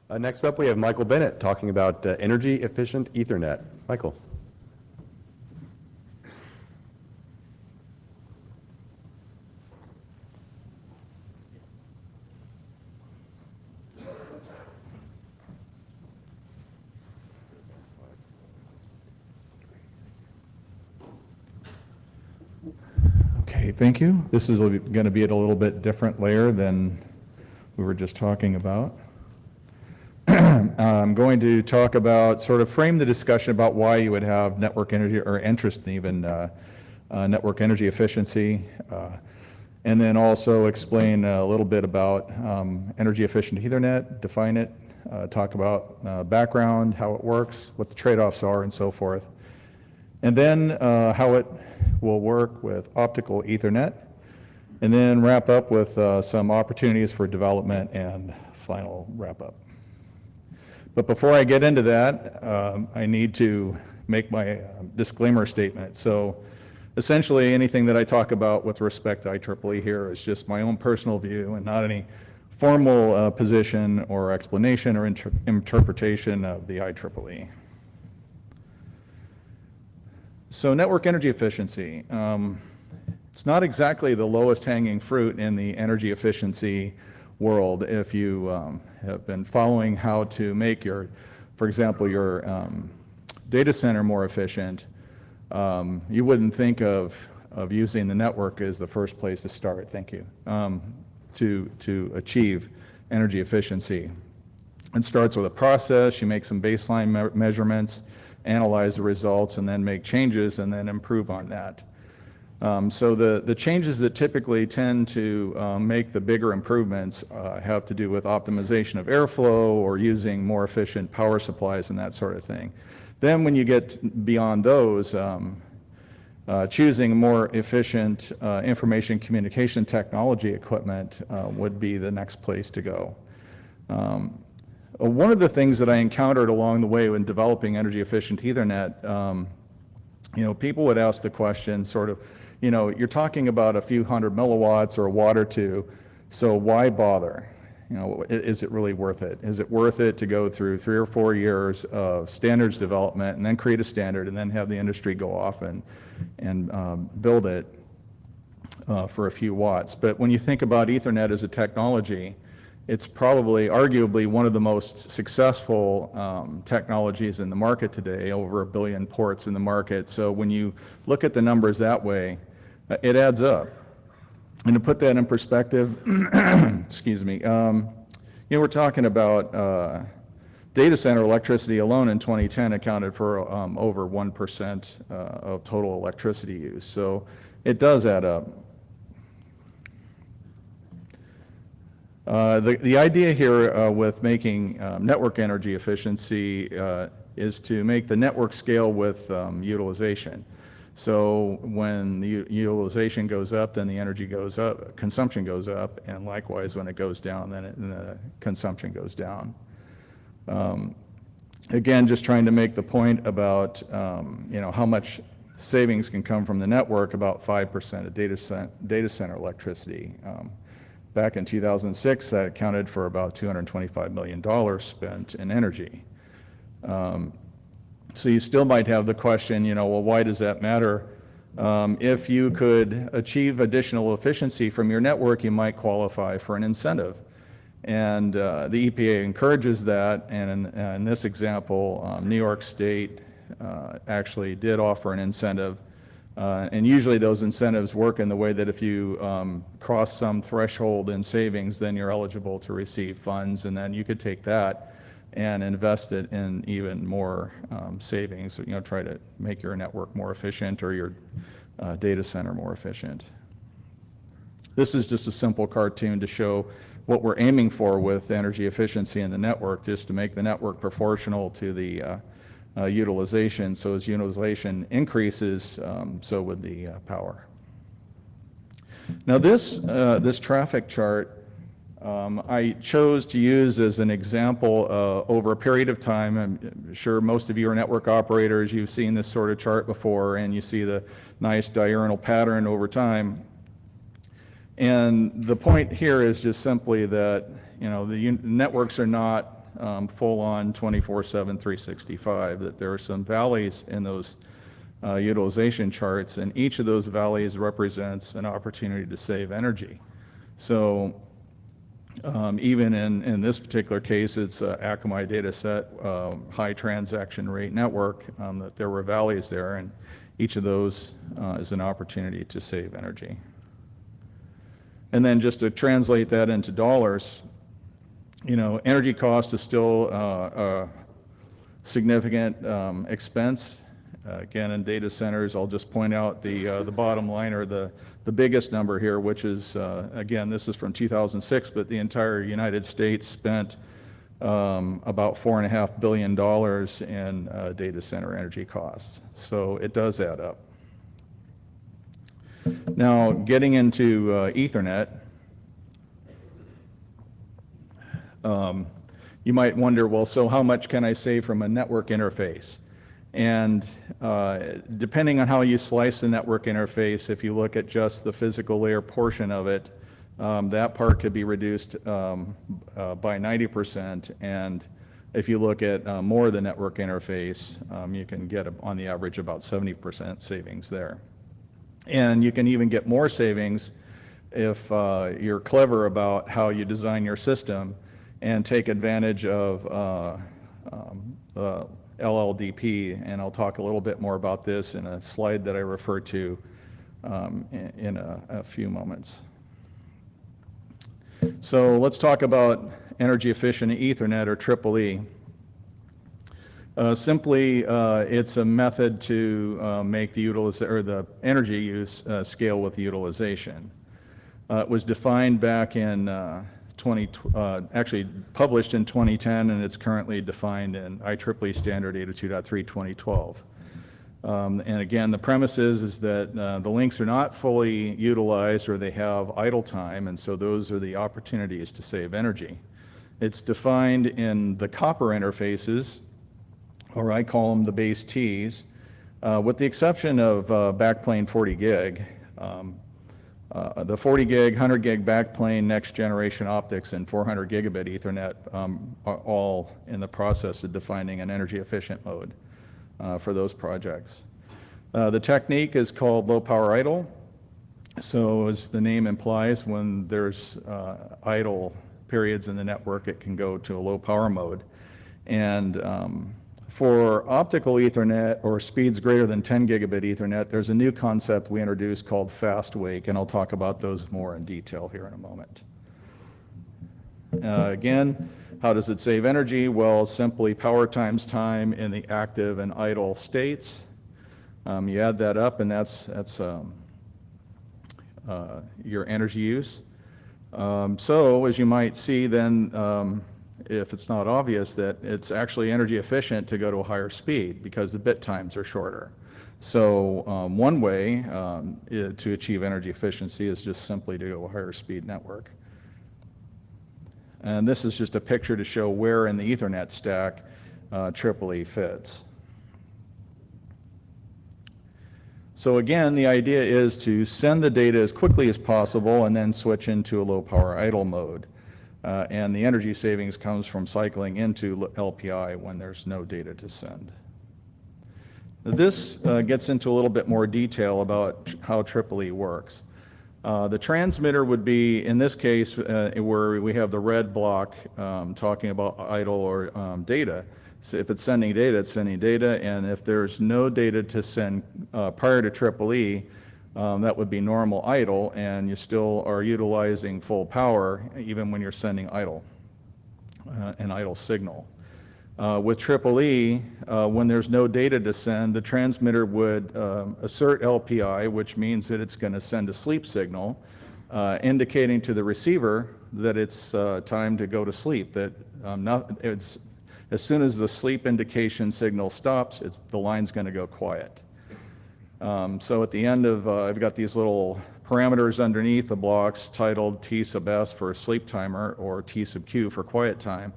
Next up, we have Michael Bennett talking about energy efficient Ethernet. Michael. Okay, thank you. This is going to be at a little bit different layer than we were just talking about. I'm going to talk about, sort of frame the discussion about why you would have network energy or interest in even network energy efficiency, and then also explain a little bit about energy efficient Ethernet, define it, talk about background, how it works, what the trade-offs are, and so forth. And then how it will work with optical Ethernet, and then wrap up with some opportunities for development and final wrap-up. But before I get into that, I need to make my disclaimer statement. So essentially, anything that I talk about with respect to IEEE here is just my own personal view and not any formal position or explanation or interpretation of the IEEE. So network energy efficiency. It's not exactly the lowest hanging fruit in the energy efficiency world. If you have been following how to make your, for example, your data center more efficient, you wouldn't think of using the network as the first place to start, thank you, to achieve energy efficiency. It starts with a process, you make some baseline measurements, analyze the results, and then make changes and then improve on that. So the changes that typically tend to make the bigger improvements have to do with optimization of airflow or using more efficient power supplies and that sort of thing. Then when you get beyond those, choosing more efficient information communication technology equipment would be the next place to go. One of the things that I encountered along the way when developing energy efficient Ethernet, people would ask the question sort of, you're talking about a few hundred milliwatts or a watt or two, so why bother? Is it really worth it? Is it worth it to go through 3 or 4 years of standards development and then create a standard and then have the industry go off and build it for a few watts? But when you think about Ethernet as a technology, it's probably arguably one of the most successful technologies in the market today, over 1 billion ports in the market. So when you look at the numbers that way, it adds up. And to put that in perspective, excuse me, we're talking about data center electricity alone in 2010 accounted for over 1% of total electricity use. So it does add up. The idea here with making network energy efficiency is to make the network scale with utilization. So when the utilization goes up, then the energy goes up, consumption goes up, and likewise when it goes down, then the consumption goes down. Again, just trying to make the point about how much savings can come from the network, about 5% of data center electricity. Back in 2006, that accounted for about $225 million spent in energy. So you still might have the question, well, why does that matter? If you could achieve additional efficiency from your network, you might qualify for an incentive. And the EPA encourages that, and in this example, New York State actually did offer an incentive. And usually those incentives work in the way that if you cross some threshold in savings, then you're eligible to receive funds, and then you could take that and invest it in even more savings, try to make your network more efficient or your data center more efficient. This is just a simple cartoon to show what we're aiming for with energy efficiency in the network, just to make the network proportional to the utilization. So as utilization increases, so would the power. Now this traffic chart I chose to use as an example over a period of time. I'm sure most of you are network operators. You've seen this sort of chart before, and you see the nice diurnal pattern over time. And the point here is just simply that the networks are not full-on 24/7, 365, that there are some valleys in those utilization charts, and each of those valleys represents an opportunity to save energy. So even in this particular case, it's Akamai data set, high transaction rate network, that there were valleys there, and each of those is an opportunity to save energy. And then just to translate that into dollars, energy cost is still a significant expense. Again, in data centers, I'll just point out the bottom line, or the biggest number here, which is, again, this is from 2006, but the entire United States spent about $4.5 billion in data center energy costs. So it does add up. Now, getting into Ethernet, you might wonder, well, so how much can I save from a network interface? And depending on how you slice the network interface, if you look at just the physical layer portion of it, that part could be reduced by 90%. And if you look at more of the network interface, you can get, on the average, about 70% savings there. And you can even get more savings if you're clever about how you design your system and take advantage of LLDP, and I'll talk a little bit more about this in a slide that I refer to in a few moments. So let's talk about energy efficient Ethernet, or EEE. Simply, it's a method to make the energy use scale with utilization. It was defined back in actually published in 2010, and it's currently defined in IEEE Standard 802.3 2012. And again, the premise is that the links are not fully utilized, or they have idle time, and so those are the opportunities to save energy. It's defined in the copper interfaces, or I call them the base Ts, with the exception of backplane 40 gig. The 40 gig, 100 gig backplane, next generation optics, and 400 gigabit Ethernet are all in the process of defining an energy efficient mode for those projects. The technique is called low power idle. So as the name implies, when there's idle periods in the network, it can go to a low power mode. And for optical Ethernet, or speeds greater than 10 gigabit Ethernet, there's a new concept we introduced called fast wake, and I'll talk about those more in detail here in a moment. Again, how does it save energy? Well, simply power times time in the active and idle states. You add that up, and that's your energy use. So as you might see then, if it's not obvious, that it's actually energy efficient to go to a higher speed because the bit times are shorter. So one way to achieve energy efficiency is just simply to go a higher speed network. And this is just a picture to show where in the Ethernet stack EEE fits. So again, the idea is to send the data as quickly as possible and then switch into a low power idle mode. And the energy savings comes from cycling into LPI when there's no data to send. This gets into a little bit more detail about how EEE works. The transmitter would be, in this case, where we have the red block talking about idle or data. So if it's sending data, it's sending data, and if there's no data to send prior to EEE, that would be normal idle, and you still are utilizing full power even when you're sending idle, an idle signal. With EEE, when there's no data to send, the transmitter would assert LPI, which means that it's going to send a sleep signal, indicating to the receiver that it's time to go to sleep, that as soon as the sleep indication signal stops, the line's going to go quiet. So at the end of, I've got these little parameters underneath the blocks titled T sub S for sleep timer, or T sub Q for quiet time.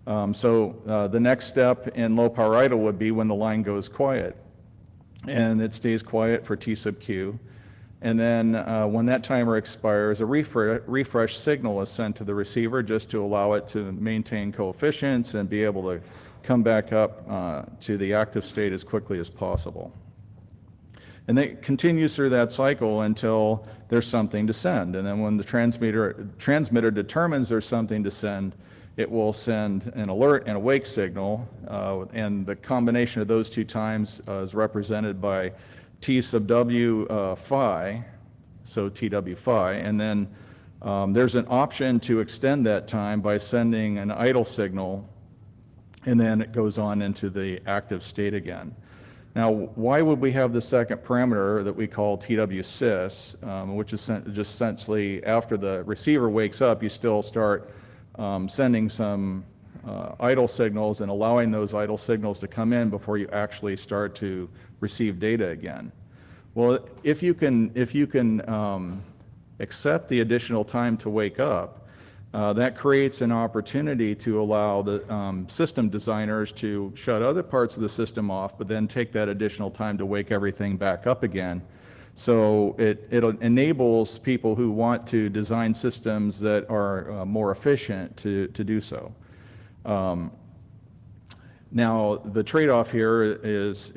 So the next step in low power idle would be when the line goes quiet, and it stays quiet for T sub Q. And then when that timer expires, a refresh signal is sent to the receiver just to allow it to maintain coefficients and be able to come back up to the active state as quickly as possible. And it continues through that cycle until there's something to send. And then when the transmitter determines there's something to send, it will send an alert and a wake signal. And the combination of those two times is represented by T sub W phi, so TW phi. And then there's an option to extend that time by sending an idle signal, and then it goes on into the active state again. Now, why would we have the second parameter that we call TW sys, which is just essentially after the receiver wakes up, you still start sending some idle signals and allowing those idle signals to come in before you actually start to receive data again. Well, if you can accept the additional time to wake up, that creates an opportunity to allow the system designers to shut other parts of the system off, but then take that additional time to wake everything back up again. So it enables people who want to design systems that are more efficient to do so. Now, the trade-off here is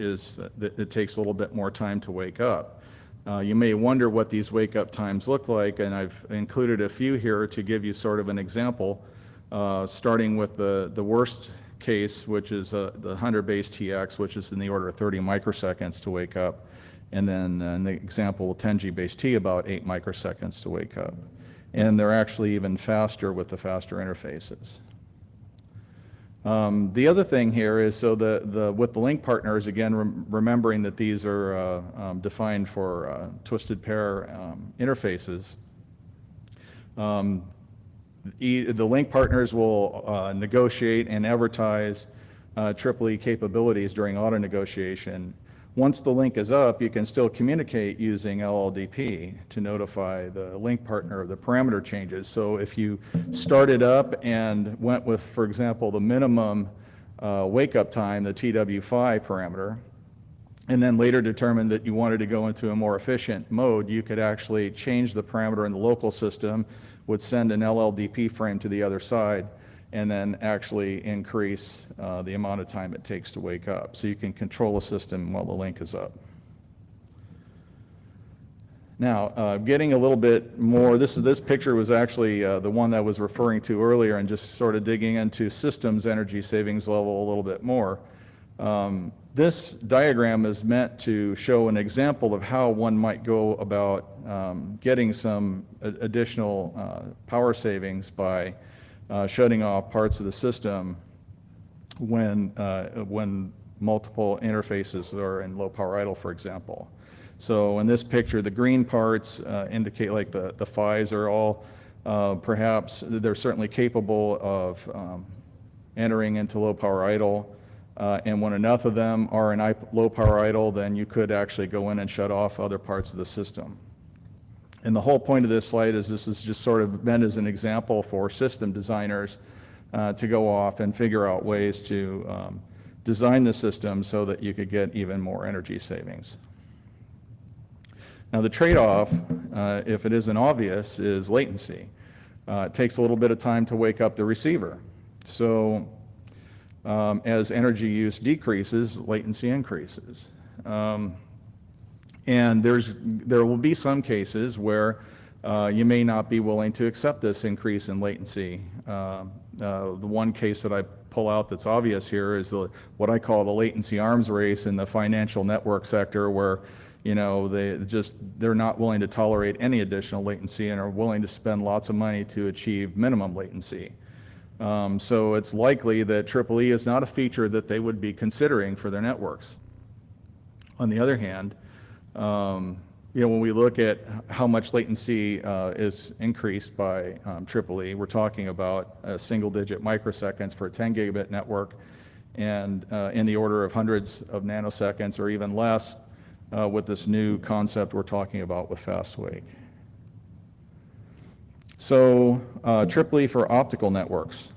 that it takes a little bit more time to wake up. You may wonder what these wake-up times look like, and I've included a few here to give you sort of an example, starting with the worst case, which is the 100 base TX, which is in the order of 30 microseconds to wake up, and then in the example 10G base T, about 8 microseconds to wake up. And they're actually even faster with the faster interfaces. The other thing here is, so with the link partners, again, remembering that these are defined for twisted pair interfaces, the link partners will negotiate and advertise EEE capabilities during auto negotiation. Once the link is up, you can still communicate using LLDP to notify the link partner of the parameter changes. So if you started up and went with, for example, the minimum wake-up time, the TW phi parameter, and then later determined that you wanted to go into a more efficient mode, you could actually change the parameter in the local system, would send an LLDP frame to the other side, and then actually increase the amount of time it takes to wake up. So you can control a system while the link is up. Now, getting a little bit more, this picture was actually the one that I was referring to earlier, and just sort of digging into systems energy savings level a little bit more. This diagram is meant to show an example of how one might go about getting some additional power savings by shutting off parts of the system when multiple interfaces are in low power idle, for example. So in this picture, the green parts indicate like the phis are all perhaps, they're certainly capable of entering into low power idle. And when enough of them are in low power idle, then you could actually go in and shut off other parts of the system. And the whole point of this slide is this is just sort of meant as an example for system designers to go off and figure out ways to design the system so that you could get even more energy savings. Now the trade-off, if it isn't obvious, is latency. It takes a little bit of time to wake up the receiver. So as energy use decreases, latency increases. And there will be some cases where you may not be willing to accept this increase in latency. The one case that I pull out that's obvious here is what I call the latency arms race in the financial network sector, where they're not willing to tolerate any additional latency and are willing to spend lots of money to achieve minimum latency. So it's likely that EEE is not a feature that they would be considering for their networks. On the other hand, when we look at how much latency is increased by EEE, we're talking about single-digit microseconds for a 10 gigabit network, and in the order of hundreds of nanoseconds or even less with this new concept we're talking about with fast wake. So EEE for optical networks.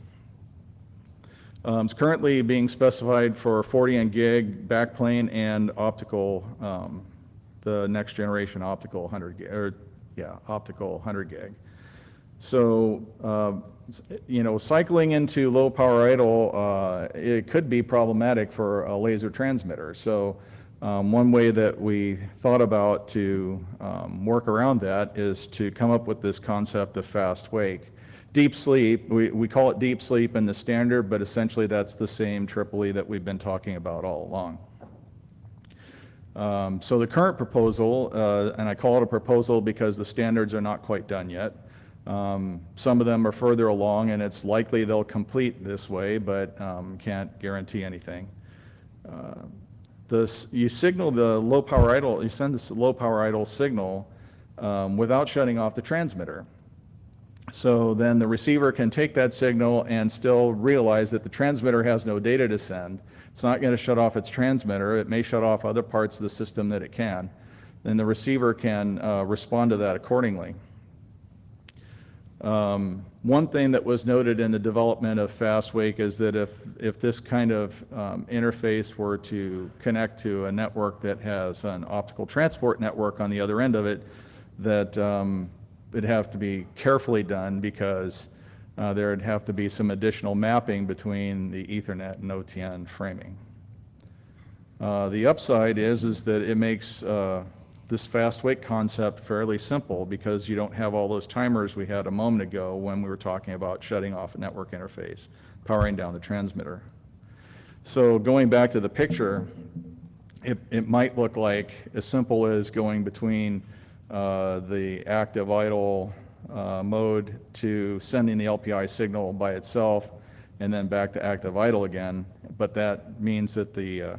It's currently being specified for 40 and gig backplane and optical the next generation optical 100 gig, or yeah, optical 100 gig. So, cycling into low power idle, it could be problematic for a laser transmitter. So, one way that we thought about to work around that is to come up with this concept of fast wake. Deep sleep, we call it deep sleep in the standard, but essentially that's the same EEE that we've been talking about all along. So the current proposal, and I call it a proposal because the standards are not quite done yet. Some of them are further along, and it's likely they'll complete this way, but can't guarantee anything. You signal the low power idle, you send this low power idle signal without shutting off the transmitter. So then the receiver can take that signal and still realize that the transmitter has no data to send. It's not going to shut off its transmitter. It may shut off other parts of the system that it can. Then the receiver can respond to that accordingly. One thing that was noted in the development of FastWake is that if this kind of interface were to connect to a network that has an optical transport network on the other end of it, that it'd have to be carefully done because there'd have to be some additional mapping between the Ethernet and OTN framing. The upside is that it makes this fast wake concept fairly simple because you don't have all those timers we had a moment ago when we were talking about shutting off a network interface, powering down the transmitter. So going back to the picture, it might look like as simple as going between the active idle mode to sending the LPI signal by itself and then back to active idle again, but that means that the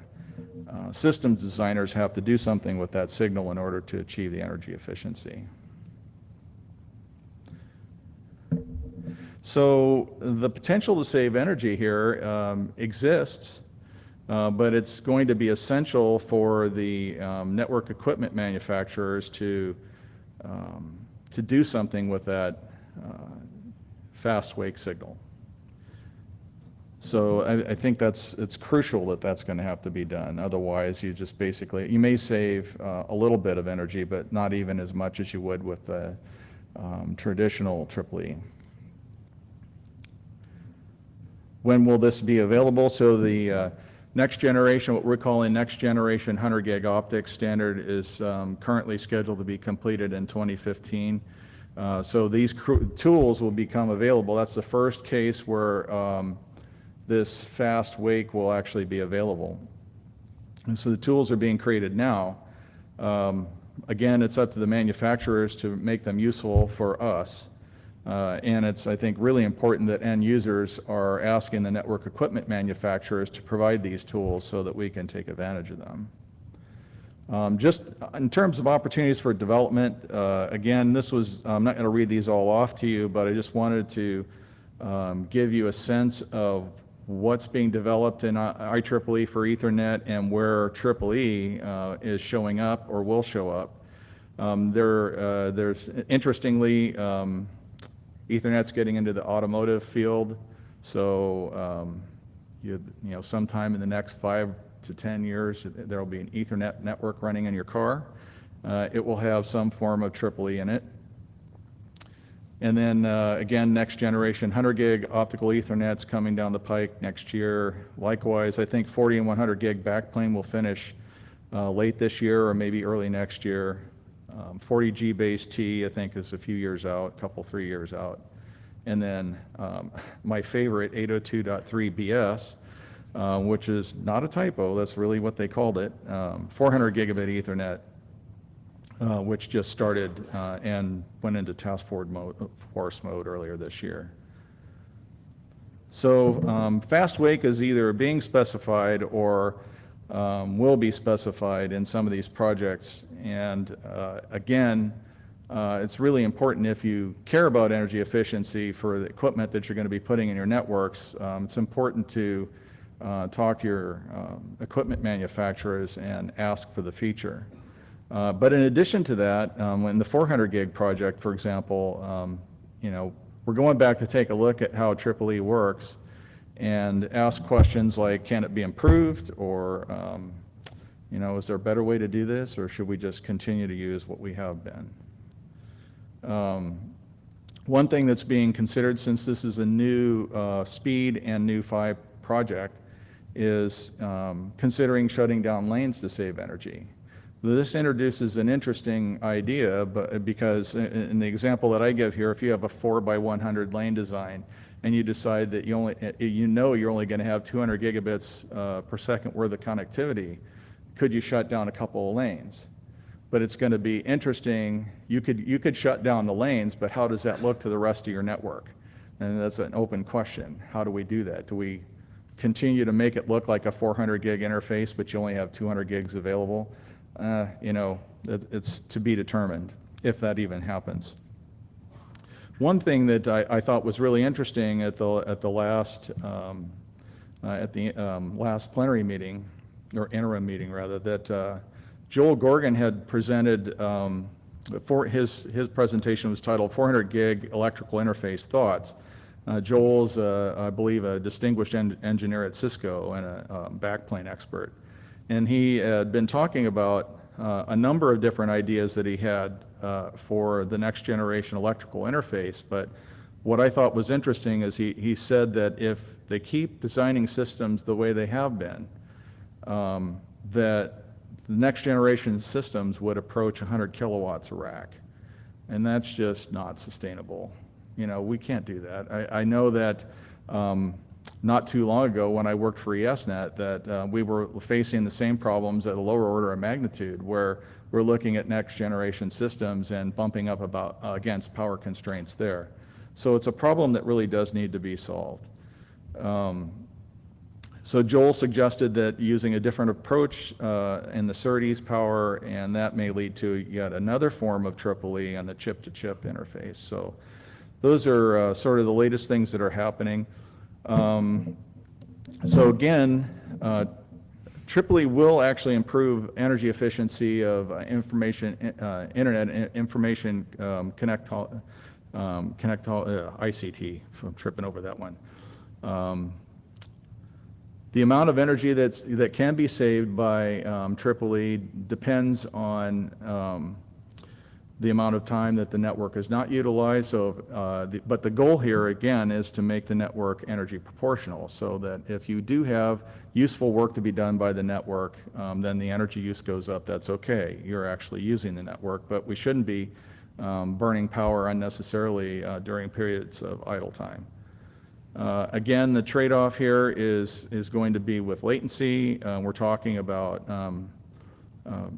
systems designers have to do something with that signal in order to achieve the energy efficiency. So the potential to save energy here exists, but it's going to be essential for the network equipment manufacturers to do something with that fast wake signal. So I think it's crucial that that's going to have to be done. Otherwise, you just basically, you may save a little bit of energy, but not even as much as you would with the traditional EEE. When will this be available? So the next generation, what we're calling next generation 100 gig optics standard is currently scheduled to be completed in 2015. So these tools will become available. That's the first case where this fast wake will actually be available. And so the tools are being created now. Again, it's up to the manufacturers to make them useful for us. And it's, I think, really important that end users are asking the network equipment manufacturers to provide these tools so that we can take advantage of them. Just in terms of opportunities for development, again, this was, I'm not going to read these all off to you, but I just wanted to give you a sense of what's being developed in IEEE for Ethernet and where EEE is showing up or will show up. There's, interestingly, Ethernet's getting into the automotive field, so sometime in the next 5 to 10 years, there will be an Ethernet network running in your car. It will have some form of EEE in it. And then again, next generation 100 gig optical Ethernet's coming down the pike next year. Likewise, I think 40 and 100 gig backplane will finish late this year or maybe early next year. 40G base T, I think, is a few years out, a couple, 3 years out. And then my favorite 802.3 BS, which is not a typo, that's really what they called it, 400 gigabit Ethernet, which just started and went into task force mode earlier this year. So fast wake is either being specified or will be specified in some of these projects. And again, it's really important if you care about energy efficiency for the equipment that you're going to be putting in your networks. It's important to talk to your equipment manufacturers and ask for the feature. But in addition to that, in the 400 gig project, for example, we're going back to take a look at how EEE works and ask questions like, can it be improved, or You know, is there a better way to do this, or should we just continue to use what we have been? One thing that's being considered, since this is a new speed and new PHY project, is considering shutting down lanes to save energy. This introduces an interesting idea, but because in the example that I give here, if you have a 4x100 lane design and you decide that you're only going to have 200 gigabits per second worth of connectivity, could you shut down a couple of lanes? But it's going to be interesting. You could shut down the lanes, but how does that look to the rest of your network? And that's an open question. How do we do that? Do we continue to make it look like a 400 gig interface, but you only have 200 gigs available? You know, it's to be determined if that even happens. One thing that I thought was really interesting at the last plenary meeting, or interim meeting rather, that Joel Gorgon had presented. For his presentation was titled 400 Gig Electrical Interface Thoughts. Joel's, I believe, a distinguished engineer at Cisco and a backplane expert. And he had been talking about a number of different ideas that he had for the next generation electrical interface. But what I thought was interesting is he said that if they keep designing systems the way they have been, that the next generation systems would approach 100 kilowatts a rack. And that's just not sustainable. You know, we can't do that. I know that not too long ago when I worked for ESNet that we were facing the same problems at a lower order of magnitude, where we're looking at next generation systems and bumping up against power constraints there. So it's a problem that really does need to be solved. So Joel suggested that using a different approach in the SerDes power, and that may lead to yet another form of EEE on the chip-to-chip interface. So those are sort of the latest things that are happening. So again, EEE will actually improve energy efficiency of internet information ICT. I'm tripping over that one. The amount of energy that can be saved by EEE depends on the amount of time that the network is not utilized. So, but the goal here again is to make the network energy proportional, so that if you do have useful work to be done by the network, then the energy use goes up. That's okay. You're actually using the network, but we shouldn't be burning power unnecessarily during periods of idle time. Again, the trade-off here is going to be with latency. We're talking about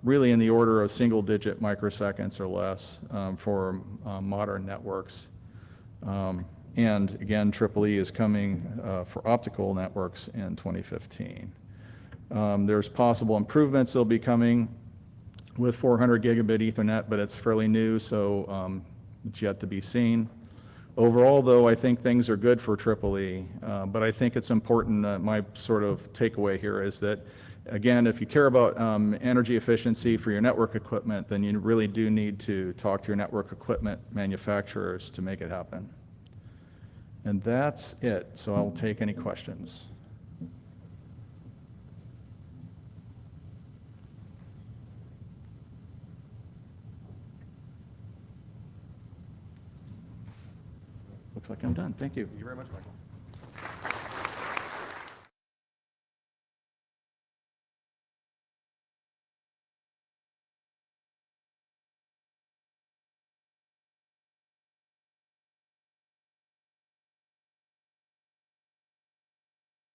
really in the order of single-digit microseconds or less for modern networks. And again, EEE is coming for optical networks in 2015. There's possible improvements that'll be coming with 400 gigabit Ethernet, but it's fairly new, so it's yet to be seen. Overall, though, I think things are good for EEE, but I think it's important, my sort of takeaway here is that, again, if you care about energy efficiency for your network equipment, then you really do need to talk to your network equipment manufacturers to make it happen. And that's it, so I'll take any questions. Looks like I'm done. Thank you. Thank you very much, Michael.